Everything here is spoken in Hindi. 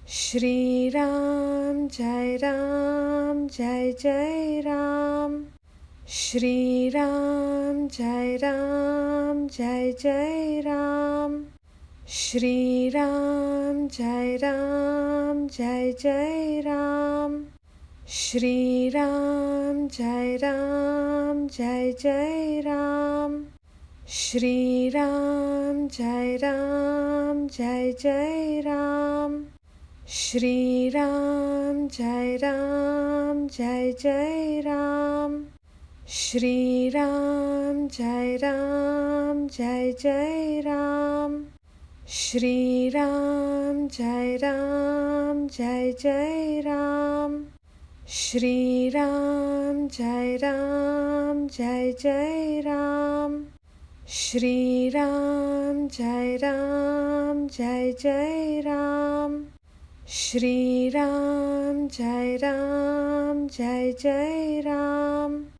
श्री राम जय जय राम। श्री राम जय जय राम। श्री राम जय जय राम। श्री राम जय जय राम। श्री राम जय जय राम। श्री राम जय जय राम। श्री राम जय जय राम। श्री राम जय जय राम। श्री राम जय जय राम। श्री राम जय जय राम। श्री राम जय जय राम।